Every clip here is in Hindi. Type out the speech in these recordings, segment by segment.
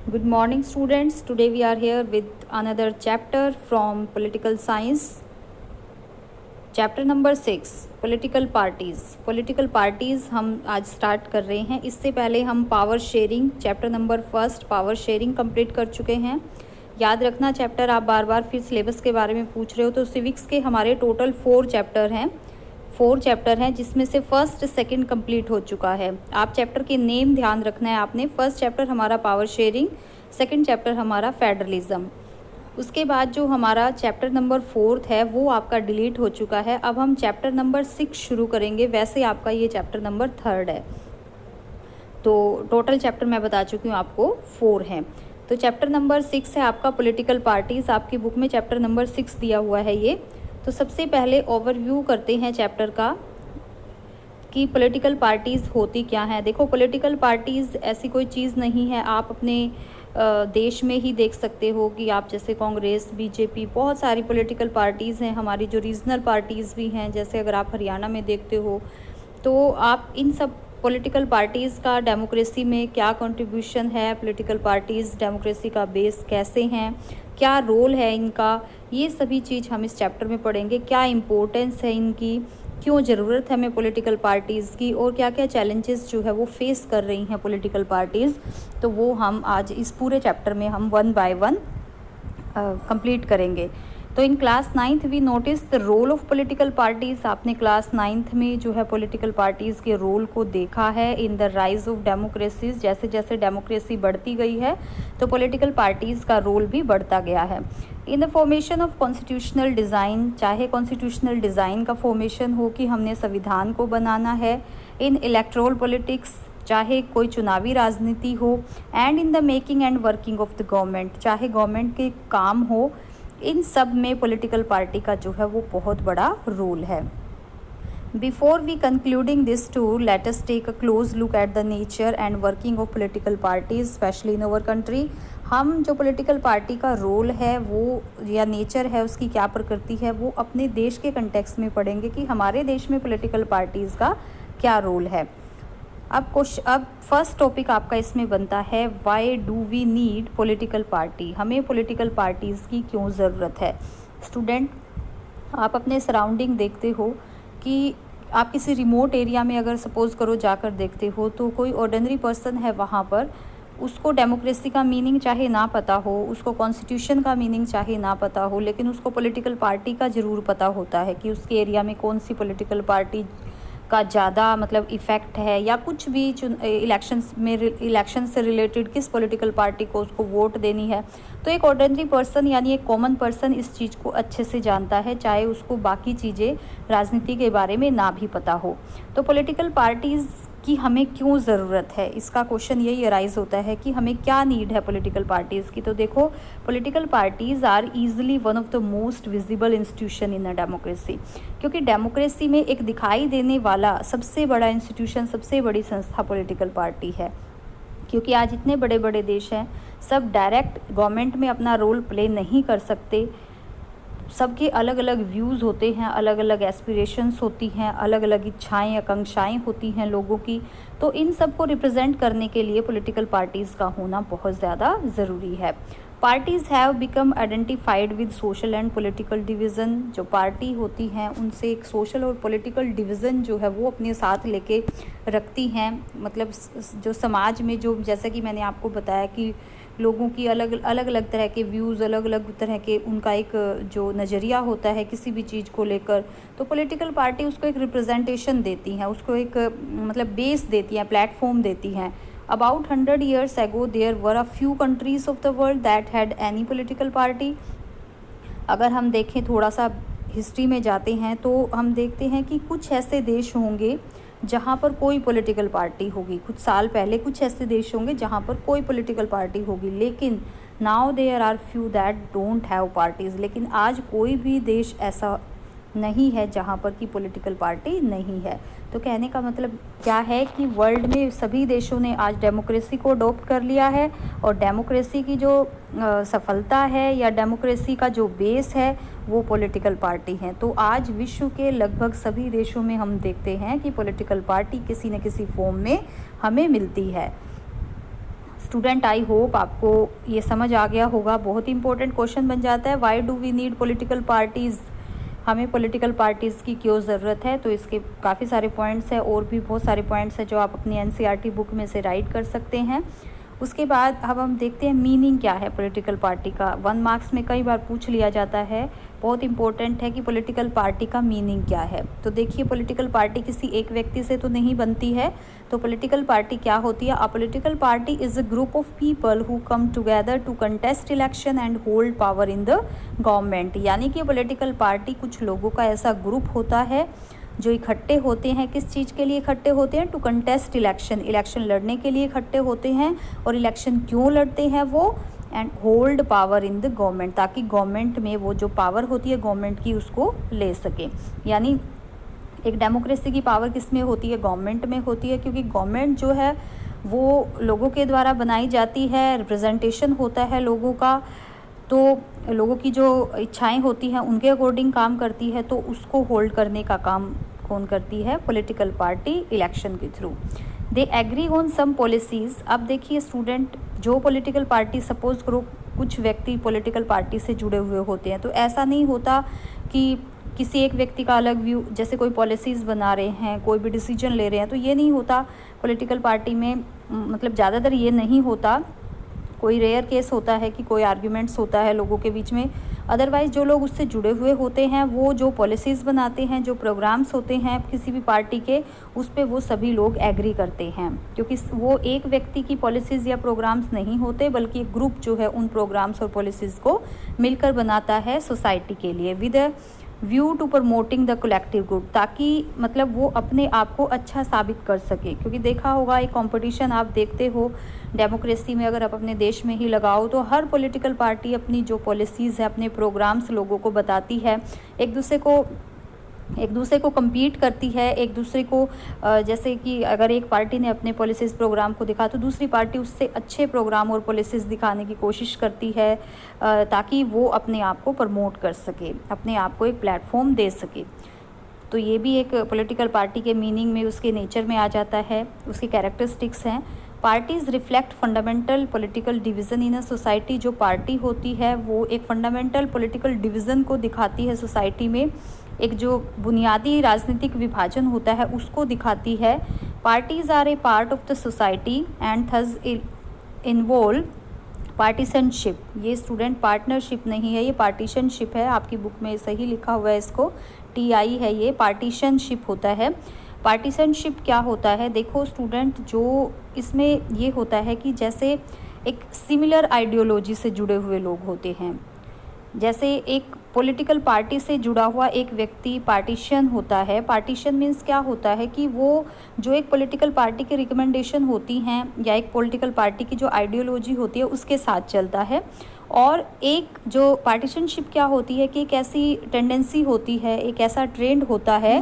Good morning, students. Today we are here with another chapter from Political Science. Chapter number 6 political parties. Political parties हम आज स्टार्ट कर रहे हैं। इससे पहले हम power sharing chapter number 1 power sharing complete कर चुके हैं। याद रखना चैप्टर आप बार बार फिर सिलेबस के बारे में पूछ रहे हो तो सिविक्स के हमारे टोटल 4 चैप्टर हैं जिसमें से फर्स्ट सेकंड कंप्लीट हो चुका है। आप चैप्टर के नेम ध्यान रखना है आपने। फर्स्ट चैप्टर हमारा पावर शेयरिंग, सेकंड चैप्टर हमारा फेडरलिज्म। उसके बाद जो हमारा चैप्टर नंबर 4 है वो आपका डिलीट हो चुका है। अब हम चैप्टर नंबर 6 शुरू करेंगे। वैसे आपका ये चैप्टर नंबर 3 है, तो टोटल चैप्टर मैं बता चुकी हूँ आपको 4 हैं। तो चैप्टर नंबर 6 है आपका पॉलिटिकल पार्टीज़। आपकी बुक में चैप्टर नंबर 6 दिया हुआ है ये। तो सबसे पहले ओवरव्यू करते हैं चैप्टर का कि पॉलिटिकल पार्टीज़ होती क्या हैं। देखो, पॉलिटिकल पार्टीज़ ऐसी कोई चीज़ नहीं है। आप अपने देश में ही देख सकते हो कि आप जैसे कांग्रेस, बीजेपी, बहुत सारी पॉलिटिकल पार्टीज़ हैं। हमारी जो रीजनल पार्टीज़ भी हैं, जैसे अगर आप हरियाणा में देखते हो तो आप इन सब पॉलिटिकल पार्टीज़ का डेमोक्रेसी में क्या कंट्रीब्यूशन है, पॉलिटिकल पार्टीज़ डेमोक्रेसी का बेस कैसे हैं, क्या रोल है इनका, ये सभी चीज़ हम इस चैप्टर में पढ़ेंगे। क्या इम्पोर्टेंस है इनकी, क्यों ज़रूरत है हमें पॉलिटिकल पार्टीज़ की, और क्या क्या चैलेंजेस जो है वो फेस कर रही हैं पॉलिटिकल पार्टीज़। तो वो हम आज इस पूरे चैप्टर में हम 1 बाय 1 कंप्लीट करेंगे। तो in class 9th we notice the role of political parties. आपने क्लास 9th में जो है पॉलिटिकल पार्टीज़ के रोल को देखा है in the rise of democracies. जैसे जैसे डेमोक्रेसी बढ़ती गई है तो पॉलिटिकल पार्टीज़ का रोल भी बढ़ता गया है। In the formation of constitutional design, चाहे कॉन्स्टिट्यूशनल डिज़ाइन का फॉर्मेशन हो कि हमने संविधान को बनाना है, इन इलेक्ट्रोल पॉलिटिक्स, चाहे कोई चुनावी राजनीति हो, and in the making and working of the government, चाहे गवर्नमेंट के काम हो, इन सब में पॉलिटिकल पार्टी का जो है वो बहुत बड़ा रोल है। Before we concluding this tour, let us take a close look at the nature and working of political parties specially in our country. हम जो पॉलिटिकल पार्टी का रोल है वो या नेचर है उसकी क्या प्रकृति है वो अपने देश के कंटेक्स्ट में पढ़ेंगे कि हमारे देश में पॉलिटिकल पार्टीज़ का क्या रोल है। अब फर्स्ट टॉपिक आपका इसमें बनता है why do we need political party. हमें पॉलिटिकल पार्टीज़ की क्यों ज़रूरत है। स्टूडेंट, आप अपने सराउंडिंग देखते हो कि आप किसी रिमोट एरिया में अगर सपोज़ करो जाकर देखते हो तो कोई ऑर्डिनरी पर्सन है वहाँ पर, उसको डेमोक्रेसी का मीनिंग चाहे ना पता हो, उसको कॉन्स्टिट्यूशन का मीनिंग चाहे ना पता हो, लेकिन उसको पॉलिटिकल पार्टी का ज़रूर पता होता है कि उसके एरिया में कौन सी पॉलिटिकल पार्टी का ज़्यादा मतलब इफ़ेक्ट है, या कुछ भी इलेक्शन से रिलेटेड किस पॉलिटिकल पार्टी को उसको वोट देनी है। तो एक ऑर्डिनरी पर्सन यानी एक कॉमन पर्सन इस चीज़ को अच्छे से जानता है, चाहे उसको बाकी चीज़ें राजनीति के बारे में ना भी पता हो। तो पॉलिटिकल पार्टीज़ की हमें क्यों ज़रूरत है, इसका क्वेश्चन यही अराइज होता है कि हमें क्या नीड है पॉलिटिकल पार्टीज़ की। तो देखो, political parties are easily one of the most visible institution in a democracy. क्योंकि डेमोक्रेसी में एक दिखाई देने वाला सबसे बड़ा इंस्टीट्यूशन, सबसे बड़ी संस्था पॉलिटिकल पार्टी है। क्योंकि आज इतने बड़े बड़े देश हैं, सब डायरेक्ट गवर्नमेंट में अपना रोल प्ले नहीं कर सकते। सबके अलग अलग व्यूज़ होते हैं, अलग अलग एस्पिरेशंस होती हैं, अलग अलग इच्छाएं, आकांक्षाएं होती हैं लोगों की। तो इन सब को रिप्रेजेंट करने के लिए पॉलिटिकल पार्टीज़ का होना बहुत ज़्यादा ज़रूरी है। Parties have become identified with social and political division. जो पार्टी होती हैं उनसे एक सोशल और पॉलिटिकल डिवीज़न जो है वो अपने साथ लेके रखती हैं। मतलब जो समाज में जो, जैसा कि मैंने आपको बताया कि लोगों की अलग अलग तरह के व्यूज़, अलग अलग तरह के उनका एक जो नज़रिया होता है किसी भी चीज़ को लेकर, तो पॉलिटिकल पार्टी उसको एक रिप्रेजेंटेशन देती हैं, उसको एक मतलब बेस देती हैं, प्लेटफॉर्म देती हैं। About 100 years ago, there were a few countries of the world that had any political party. अगर हम देखें, थोड़ा सा हिस्ट्री में जाते हैं तो हम देखते हैं कि कुछ ऐसे देश होंगे जहाँ पर कोई पॉलिटिकल पार्टी होगी। कुछ साल पहले कुछ ऐसे देश होंगे जहाँ पर कोई पॉलिटिकल पार्टी होगी, लेकिन now there are few that don't have parties. लेकिन आज कोई भी देश ऐसा नहीं है जहाँ पर कि पॉलिटिकल पार्टी नहीं है। तो कहने का मतलब क्या है कि वर्ल्ड में सभी देशों ने आज डेमोक्रेसी को अडॉप्ट कर लिया है, और डेमोक्रेसी की जो सफलता है या डेमोक्रेसी का जो बेस है वो पॉलिटिकल पार्टी है। तो आज विश्व के लगभग सभी देशों में हम देखते हैं कि पॉलिटिकल पार्टी किसी न किसी फॉर्म में हमें मिलती है। स्टूडेंट, आई होप आपको ये समझ आ गया होगा। बहुत ही इंपॉर्टेंट क्वेश्चन बन जाता है, why do we need political parties, हमें पॉलिटिकल पार्टीज़ की क्यों ज़रूरत है। तो इसके काफ़ी सारे पॉइंट्स हैं, और भी बहुत सारे पॉइंट्स हैं जो आप अपनी एनसीईआरटी बुक में से राइट कर सकते हैं। उसके बाद अब हम देखते हैं मीनिंग क्या है पॉलिटिकल पार्टी का। 1 मार्क्स में कई बार पूछ लिया जाता है, बहुत इंपॉर्टेंट है कि पॉलिटिकल पार्टी का मीनिंग क्या है। तो देखिए, पॉलिटिकल पार्टी किसी एक व्यक्ति से तो नहीं बनती है। तो पॉलिटिकल पार्टी क्या होती है? A political party is a group of people who come together to contest election and hold power in the government. यानी कि पॉलिटिकल पार्टी कुछ लोगों का ऐसा ग्रुप होता है जो इकट्ठे होते हैं। किस चीज़ के लिए इकट्ठे होते हैं? टू कंटेस्ट इलेक्शन, इलेक्शन लड़ने के लिए इकट्ठे होते हैं। और इलेक्शन क्यों लड़ते हैं वो? And hold power in the government, ताकि गवर्नमेंट में वो जो पावर होती है गवर्नमेंट की, उसको ले सके। यानी एक डेमोक्रेसी की पावर किस में होती है? गवर्नमेंट में होती है, क्योंकि गवर्नमेंट जो है वो लोगों के द्वारा बनाई जाती है, रिप्रेजेंटेशन होता है लोगों का, तो लोगों की जो इच्छाएं होती हैं उनके अकॉर्डिंग काम करती है। तो उसको होल्ड करने का काम कौन करती है? पॉलिटिकल पार्टी, इलेक्शन के through. They agree on some policies. अब देखिए स्टूडेंट, जो पॉलिटिकल पार्टी, सपोज करो कुछ व्यक्ति पॉलिटिकल पार्टी से जुड़े हुए होते हैं, तो ऐसा नहीं होता कि किसी एक व्यक्ति का अलग व्यू, जैसे कोई पॉलिसीज़ बना रहे हैं, कोई भी डिसीजन ले रहे हैं, तो ये नहीं होता पॉलिटिकल पार्टी में। मतलब ज़्यादातर ये नहीं होता, कोई रेयर केस होता है कि कोई आर्ग्यूमेंट्स होता है लोगों के बीच में। अदरवाइज़ जो लोग उससे जुड़े हुए होते हैं, वो जो पॉलिसीज़ बनाते हैं, जो प्रोग्राम्स होते हैं किसी भी पार्टी के, उस पे वो सभी लोग एग्री करते हैं, क्योंकि वो एक व्यक्ति की पॉलिसीज़ या प्रोग्राम्स नहीं होते, बल्कि एक ग्रुप जो है उन प्रोग्राम्स और पॉलिसीज़ को मिलकर बनाता है सोसाइटी के लिए, with view to promoting the collective good, ताकि मतलब वो अपने आप को अच्छा साबित कर सके। क्योंकि देखा होगा, एक कंपटीशन आप देखते हो डेमोक्रेसी में, अगर आप अपने देश में ही लगाओ, तो हर पॉलिटिकल पार्टी अपनी जो पॉलिसीज़ है, अपने प्रोग्राम्स लोगों को बताती है, एक दूसरे को कम्पीट करती है, एक दूसरे को जैसे कि अगर एक पार्टी ने अपने पॉलिसीज़ प्रोग्राम को दिखा, तो दूसरी पार्टी उससे अच्छे प्रोग्राम और पॉलिसीज़ दिखाने की कोशिश करती है, ताकि वो अपने आप को प्रमोट कर सके, अपने आप को एक प्लेटफॉर्म दे सके। तो ये भी एक पॉलिटिकल पार्टी के मीनिंग में, उसके नेचर में आ जाता है, उसकी कैरेक्टरिस्टिक्स हैं। Parties reflect fundamental political division in a society. जो पार्टी होती है वो एक फंडामेंटल पॉलिटिकल डिवीज़न को दिखाती है सोसाइटी में, एक जो बुनियादी राजनीतिक विभाजन होता है उसको दिखाती है। Parties are a part of the society and thus involve partisanship. ये स्टूडेंट पार्टनरशिप नहीं है, ये पार्टीशनशिप है, आपकी बुक में सही लिखा हुआ है, इसको TI है, ये पार्टीशनशिप होता है। पार्टीशनशिप क्या होता है? देखो स्टूडेंट, जो इसमें ये होता है कि जैसे एक सिमिलर आइडियोलॉजी से जुड़े हुए लोग होते हैं, जैसे एक पॉलिटिकल पार्टी से जुड़ा हुआ एक व्यक्ति पार्टीशन होता है। पार्टीशन मीन्स क्या होता है कि वो जो एक पॉलिटिकल पार्टी की रिकमेंडेशन होती हैं या एक पॉलिटिकल पार्टी की जो आइडियोलॉजी होती है उसके साथ चलता है। और एक जो पार्टीशनशिप क्या होती है कि एक ऐसी टेंडेंसी होती है, एक ऐसा ट्रेंड होता है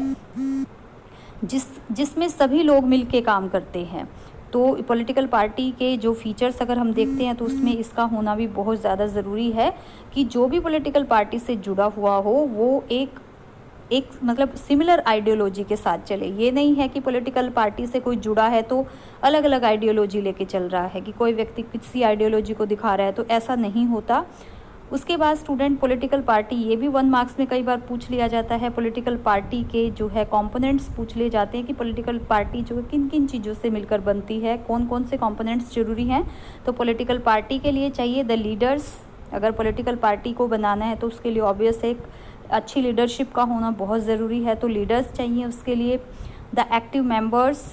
जिसमें सभी लोग मिल के काम करते हैं। तो पॉलिटिकल पार्टी के जो फीचर्स अगर हम देखते हैं तो उसमें इसका होना भी बहुत ज़्यादा ज़रूरी है कि जो भी पॉलिटिकल पार्टी से जुड़ा हुआ हो वो एक मतलब सिमिलर आइडियोलॉजी के साथ चले। ये नहीं है कि पॉलिटिकल पार्टी से कोई जुड़ा है तो अलग अलग आइडियोलॉजी लेके चल रहा है, कि कोई व्यक्ति किसी आइडियोलॉजी को दिखा रहा है, तो ऐसा नहीं होता। उसके बाद स्टूडेंट, पॉलिटिकल पार्टी, ये भी 1 मार्क्स में कई बार पूछ लिया जाता है। पॉलिटिकल पार्टी के जो है कंपोनेंट्स पूछ लिए जाते हैं कि पॉलिटिकल पार्टी जो है किन किन चीज़ों से मिलकर बनती है, कौन कौन से कंपोनेंट्स जरूरी हैं। तो पॉलिटिकल पार्टी के लिए चाहिए द लीडर्स। अगर पॉलिटिकल पार्टी को बनाना है तो उसके लिए ऑब्वियस एक अच्छी लीडरशिप का होना बहुत ज़रूरी है, तो लीडर्स चाहिए उसके लिए। द एक्टिव मेंबर्स,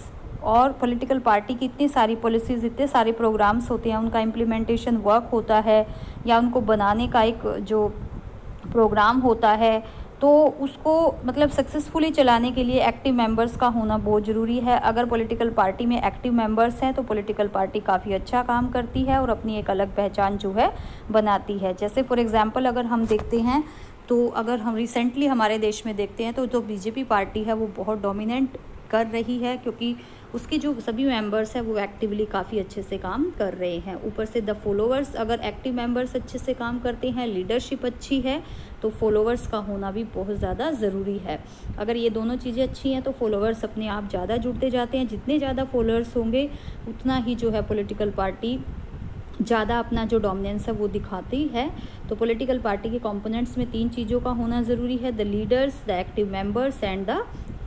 और पॉलिटिकल पार्टी की इतनी सारी पॉलिसीज़, इतने सारे प्रोग्राम्स होते हैं, उनका इम्प्लीमेंटेशन वर्क होता है या उनको बनाने का एक जो प्रोग्राम होता है, तो उसको मतलब सक्सेसफुली चलाने के लिए एक्टिव मेंबर्स का होना बहुत ज़रूरी है। अगर पॉलिटिकल पार्टी में एक्टिव मेंबर्स हैं तो पॉलिटिकल पार्टी काफ़ी अच्छा काम करती है और अपनी एक अलग पहचान जो है बनाती है। जैसे फॉर एग्जांपल अगर हम देखते हैं, तो अगर हम रिसेंटली हमारे देश में देखते हैं तो जो BJP पार्टी है वो बहुत डोमिनेंट कर रही है, क्योंकि उसके जो सभी मेंबर्स हैं वो एक्टिवली काफ़ी अच्छे से काम कर रहे हैं। ऊपर से द फॉलोअर्स, अगर एक्टिव मेंबर्स अच्छे से काम करते हैं, लीडरशिप अच्छी है, तो फॉलोअर्स का होना भी बहुत ज़्यादा ज़रूरी है। अगर ये दोनों चीज़ें अच्छी हैं तो फॉलोअर्स अपने आप ज़्यादा जुड़ते जाते हैं। जितने ज़्यादा फॉलोअर्स होंगे उतना ही जो है पॉलिटिकल पार्टी ज़्यादा अपना जो डोमिनेंस है वो दिखाती है। तो पॉलिटिकल पार्टी के कंपोनेंट्स में 3 चीज़ों का होना ज़रूरी है, the leaders, the active members and the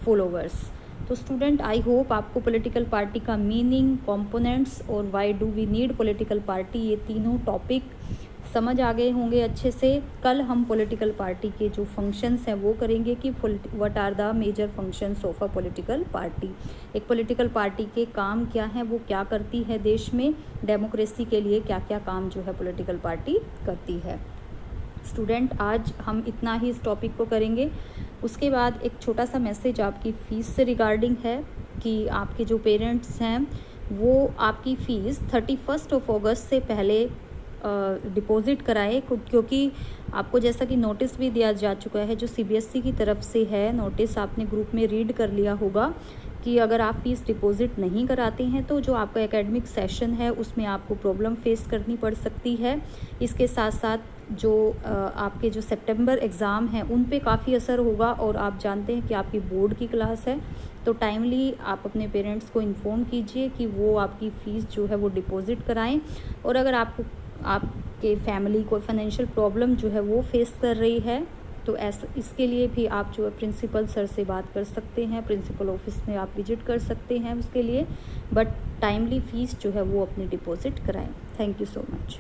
followers. तो स्टूडेंट, आई होप आपको पॉलिटिकल पार्टी का मीनिंग, कंपोनेंट्स और why do we need political party, ये तीनों टॉपिक समझ आ गए होंगे अच्छे से। कल हम पॉलिटिकल पार्टी के जो फंक्शंस हैं वो करेंगे कि what are the major functions of a political party. एक पॉलिटिकल पार्टी के काम क्या हैं, वो क्या करती है देश में, डेमोक्रेसी के लिए क्या क्या काम जो है पॉलिटिकल पार्टी करती है। स्टूडेंट, आज हम इतना ही इस टॉपिक को करेंगे। उसके बाद एक छोटा सा मैसेज आपकी फ़ीस से रिगार्डिंग है कि आपके जो पेरेंट्स हैं वो आपकी फ़ीस 31 अगस्त से पहले डिपॉज़िट कराएं, क्योंकि आपको जैसा कि नोटिस भी दिया जा चुका है जो सीबीएसई की तरफ से है, नोटिस आपने ग्रुप में रीड कर लिया होगा कि अगर आप फ़ीस डिपॉज़िट नहीं कराते हैं तो जो आपका एकेडमिक सेशन है उसमें आपको प्रॉब्लम फेस करनी पड़ सकती है। इसके साथ साथ जो आपके जो सितंबर एग्ज़ाम हैं उन पे काफ़ी असर होगा, और आप जानते हैं कि आपकी बोर्ड की क्लास है, तो टाइमली आप अपने पेरेंट्स को इन्फॉर्म कीजिए कि वो आपकी फ़ीस जो है वो डिपॉज़िट कराएं। और अगर आपके फैमिली को फाइनेंशियल प्रॉब्लम जो है वो फेस कर रही है तो ऐसा इसके लिए भी आप जो है प्रिंसिपल सर से बात कर सकते हैं, प्रिंसिपल ऑफिस में आप विजिट कर सकते हैं उसके लिए, बट टाइमली फ़ीस जो है वो अपनी डिपॉज़िट कराएं। Thank you so much.